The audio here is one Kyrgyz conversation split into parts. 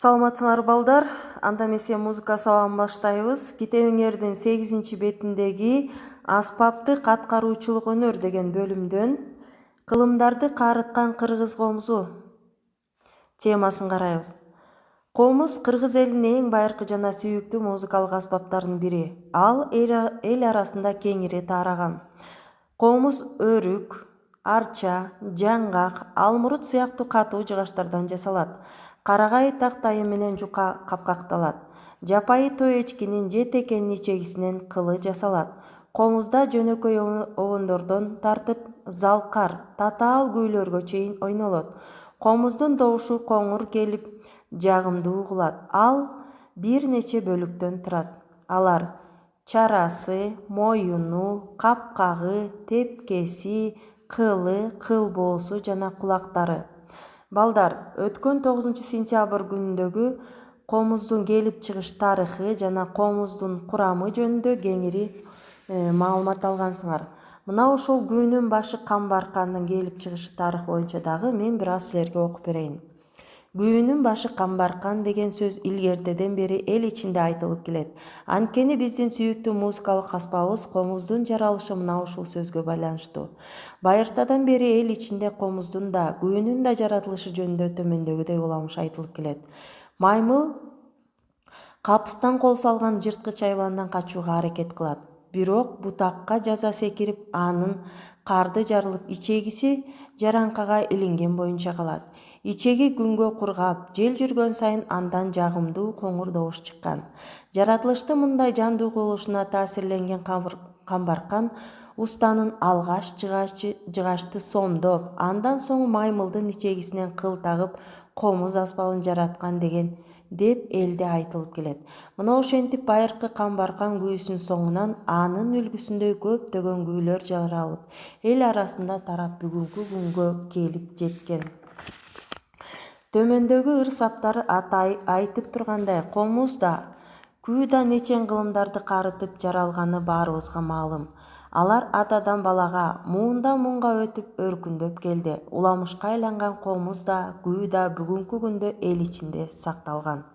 Саламатсыңар балдар, анда эмесе музыка сабагын баштайбыз. Китебиңердин 8-бетиндеги аспаптык аткаруучулук өнөр деген бөлүмдөн кылымдарды каарыткан кыргыз комузу темасын карайбыз. Комуз кыргыз элинин эң байыркы жана сүйүктүү музыкалык аспаптарынын бири. Ал эл арасында кеңири тараган. Комуз өрүк, арча, жаңгак, алмурут сыяктуу катуу жыгачтардан жасалат. Карагай тактайы менен жука капкакталат. Жапайы той эчкинин же текенин ичегисинен кылы жасалат. Комузда жөнөкөй обондордон тартып залкар, татаал күүлөргө чейин ойнолот. Комуздун добушу коңур келип жагымдуу угулат. Ал бир нече бөлүктөн турат. Алар чарасы, моюну, капкагы, тепкеси, кылы, кылбоосу жана кулактары. Балдар, өткөн 9-сентябрь күнүндөгү комуздун келип чыгыш тарыхы жана комуздун курамы жөнүндө кеңири маалымат алгансыңар. Мына ошол күүнүн башы Камбаркандын келип чыгышы тарыхы боюнча дагы мен бир аз силерге окуп берейин. Күүнүн башы Камбаркан деген сөз илгертеден бери эл ичинде айтылып келет. Анткени биздин сүйүктүү музыкалык аспабыбыз комуздун жаралышы мына ушул сөзгө байланыштуу. Байыртадан бери эл ичинде комуздун да, күүнүн да жаратылышы жөнүндө төмөндөгүдөй уламыш айтылып келет. Маймыл капыстан кол салган жырткыч айбандан качууга аракет кылат. Бирок бутакка жаза секирип, анын карды жарылып, ичегиси жараңкага илинген боюнча калат. Ичеги күнгө кургап, жел жүргөн сайын андан жагымдуу коңур добуш чыккан. Жаратылыштын мындай жандуу кубулушуна таасирленген Камбаркан устанын алгаш жыгачты сомдоп, андан соң маймылдын ичегисинен кыл тагып, комуз аспабын жараткан деп элде айтылып келет. Мына ошентип байыркы Камбаркан күүсүнүн соңунан анын үлгүсүндөй көптөгөн күүлөр жаралып, эл арасында тарап бүгүнкү күнгө келип жеткен. Төмөндөгү ыр-саптар айтып тургандай, комуз да, күү да нечен кылымдарды каарытып жаралганы баарыбызга маалым. Алар атадан балага, муундан муунга өтүп өркүндөп келди. Уламышка айланган комуз да, күү да бүгүнкү күндө эл ичинде сакталган.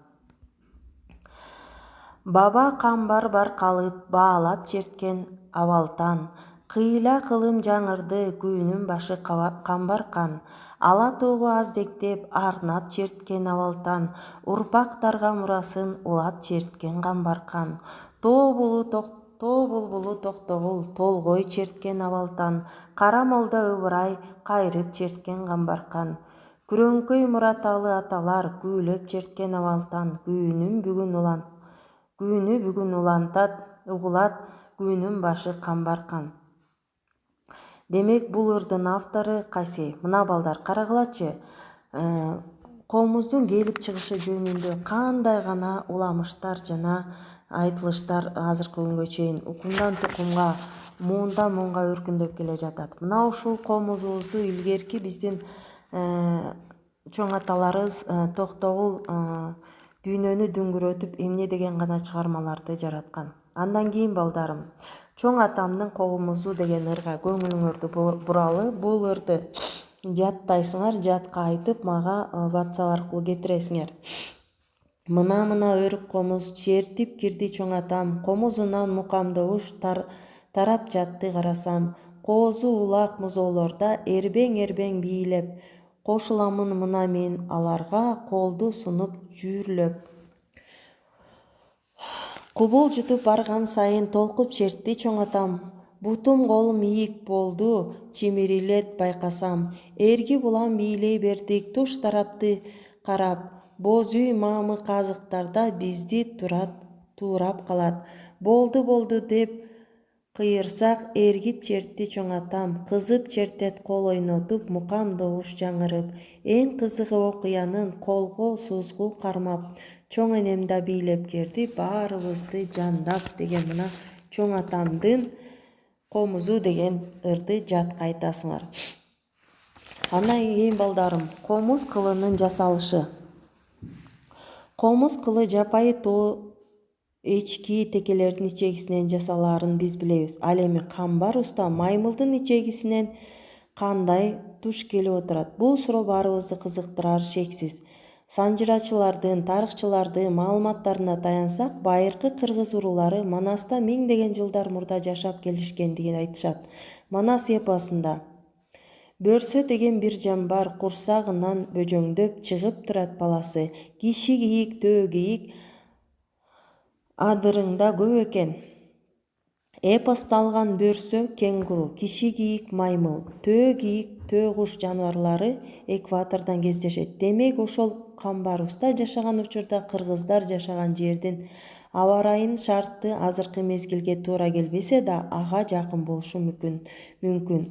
Баба камбар баркалып, баалап черткен абалтан, кыйла кылым жаңырды күүнүн башы Камбаркан. Ала тоого аздектеп, арнап черткен абалтан, урпактарга мурасын улап черткен Камбаркан. Тоо булбулу токтогул, толгой черткен абалтан, кара молда ыбырай кайрып черткен Камбаркан. Күрөңкөй Мураталы аталар күүлөп черткен абалтан, күүнү бүгүн угулат күүнүн башы Камбаркан. Демек, бул ырдын автору кайсы? Мына балдар, карагылачы. Комуздун келип чыгышы жөнүндө кандай гана уламыштар жана айтылыштар азыркы күнгө чейин укумдан тукумга, муундан муунга өркүндөп келе жатат. Мына ушул комузубузду илгерки биздин чоң аталарыбыз токтогул дүйнөнү дүңгүрөтүп эмне деген гана чыгармаларды жараткан. Андан кийин балдарым, чоң атамдын комузу деген ырга көңүлүңөрдү буралы. Бул ырды жаттайсыңар, жатка айтып мага WhatsApp аркылуу кетиресиңер. Мына өрүк комуз чертип кирди чоң атам, комузунан мукам добуш тарап жатты карасам, коозу улак музоолордо эрбең бийлеп, кошуламын мына мен аларга, колду сунуп жүүрлөп. Кубул жутуп барган сайын толкуп чертти чоң атам, бутум колум ийик болду, чимирилет байкасам, эрги булам бийлей бердик туш тарапты карап, боз үй маамы казыктарда бизди туурап калат. Болду деп кыйырсак эргип чертти чоң атам, кызып чертет кол ойнотуп, мукам добуш жаңырып. Эң кызыгы окуянын колго сузгу кармап, чоң энем да бийлеп келди, баарыбызды жандап деген мына чоң атамдын комузу деген ырды жатка айтасыңар. Андан кийин балдарым, комуз кылынын жасалышы. Комуз кылы жапайы тоо эчки текелердин ичегисинен жасалаарын биз билебиз. Ал эми камбар уста маймылдын ичегисинен кандай туш келип отурат? Бул суроо баарыбызды кызыктырары шексиз. санжырачылардын, тарыхчылардын маалыматтарына таянсак, байыркы кыргыз уруулары Манаста миңдеген жылдар мурда жашап келишкендигин айтышат. Манас эпосунда Бөрсө деген бир жан бар, курсагынан бөжөңдөп чыгып турат баласы. Киши кийик, төө кийик адырыңда көп экен. Эпоста алган бөрсө кенгуру, киши кийик маймыл, төө кийик төө куш жаныбарлары экватордон кездешет. Демек ошол Камбаруста жашаган учурда кыргыздар жашаган жердин аба ырайынын шарты азыркы мезгилге туура келбесе да ага жакын болушу мүмкүн.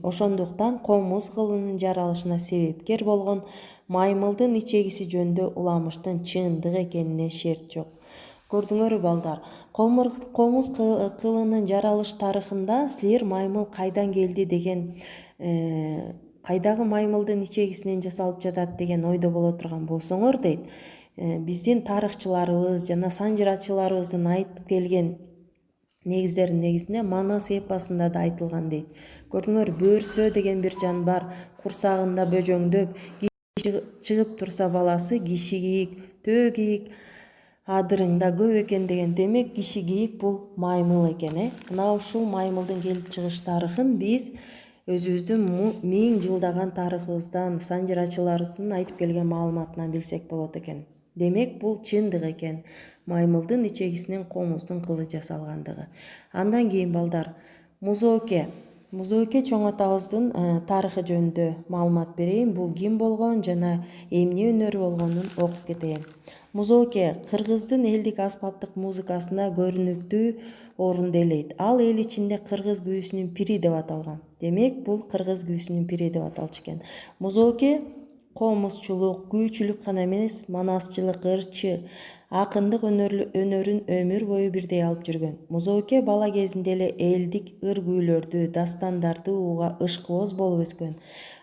Ошондуктан комуз кылынын жаралышына себепкер болгон маймылдын ичегиси жөнүндө уламыштын чындык экенине шерт жок. Көрдүңөрбү балдар, комуз кылынын жаралыш тарыхында силер маймыл кайдан келди деген, кайдагы маймылдын ичегисинен жасалып жатат деген ойдо боло турган болсоңор дейт, биздин тарыхчыларыбыз жана санжырачыларыбыздын айтып келген негиздердин негизинде Манас эпосунда да айтылган дейт. Көрдүңөр, бөрсө деген бир жан бар, курсагында бөжөңдөп чыгып турса баласы, киши кийик, төө кийик адырыңда көп экен деген. Демек киши кийик бул маймыл экен. Мына ушул маймылдын келип чыгыш тарыхын биз өзүбүздүн 1000 жылдаган тарыхыбыздан, санжырачыларыбыздын айтып келген маалыматынан билсек болот экен. Демек бул чындык экен, маймылдын ичегисинен комуздун кылы жасалгандыгы. Андан кийин балдар, Музооке чоң атабыздын тарыхы жөнүндө маалымат берейин. Бул ким болгон жана эмне өнөрү болгонун окуп кетейин. Музооке кыргыздын элдик аспаптык музыкасында көрүнүктүү орунду ээлейт. Ал эл ичинде кыргыз күүсүнүн пири деп аталган. Демек бул кыргыз күүсүнүн пири деп аталчу экен. Музооке комузчулук, күүчүлүк гана эмес, манасчылык, ырчы, акындык өнөрүн өмүр бою бирдей алып жүргөн. Музооке бала кезинде эле элдик ыр күүлөрдү, дастандарды ууга ышкыбоз болуп өскөн.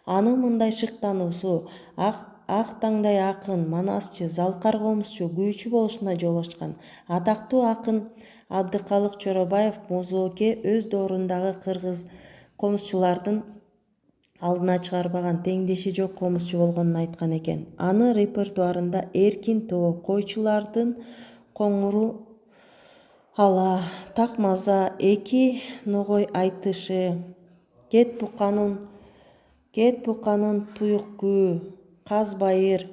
Анын мындай шыктануусу ак таңдай акын, манасчы, залкар комузчу, күүчү болушуна жол ачкан. Атактуу акын Абдыкалык Чоробаев Музооке өз доорундагы кыргыз комузчулардын алдына чыгарбаган, теңдеши жок комузчу болгонун айткан экен. Анын репертуарында Эркин тоо, койчулардын коңуру ала, такмаза, эки ногой айтышы, кет буканын туюк күү, каз байыр,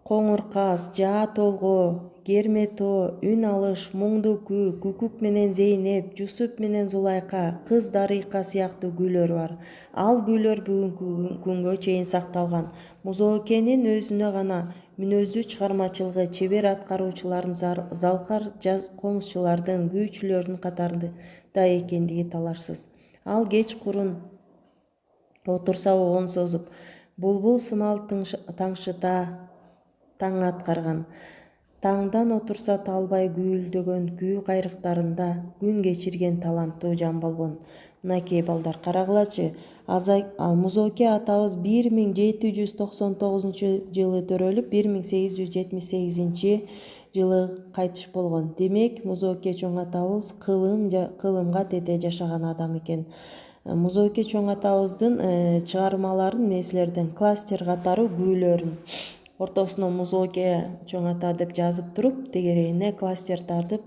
коңур каз, жаа толго, керме тоо, үн алыш, муңду күү, Күкүк менен Зейнеп, Жусуп менен Зулайка, Кыз Дарыйка сыяктуу күүлөр бар. Ал күүлөр бүгүнкү күнгө чейин сакталган. Музоокенин өзүнө гана мүнөздүү чыгармачылыгы чебер аткаруучулардын, залкар комузчулардын, күүчүлөрдүн катарында экендиги талашсыз. Ал кеч курун отурса оон созуп, булбул сымал таңшыта таң аткарган. Таңдан отурса талбай гүлдөгөн күү кайрыктарында күн кечирген таланттуу жан болгон. Мынакей балдар, карагылачы. Музооке атабыз 1799 жылы төрөлүп, 1878 жылы кайтыш болгон. Демек, Музооке чоң атабыз кылымга тете жашаган адам экен. Музооке чоң атабыздын чыгармаларын мезлерден кластер катары күүлөрүн ортосуна Музооке чоң ата деп жазып туруп, тегерегине кластер тартып,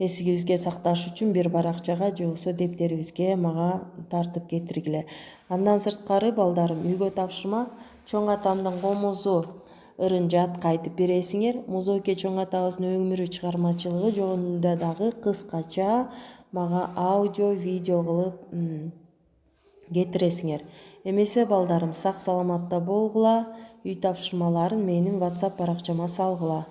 эсигибизге сакташ үчүн бир баракчага же болбосо дептерибизге мага тартып кетиргиле. Андан сырткары балдарым, үйгө тапшырма чоң атамдын комузу ырын жатка айтып бересиңер. Музооке чоң атабыздын өмүрү, чыгармачылыгы жөнүндө дагы кыскача мага аудио, видео кылып кетиресиңер. Эмесе балдарым, сак саламатта болгула, үй тапшырмаларын менин WhatsApp баракчама салгыла.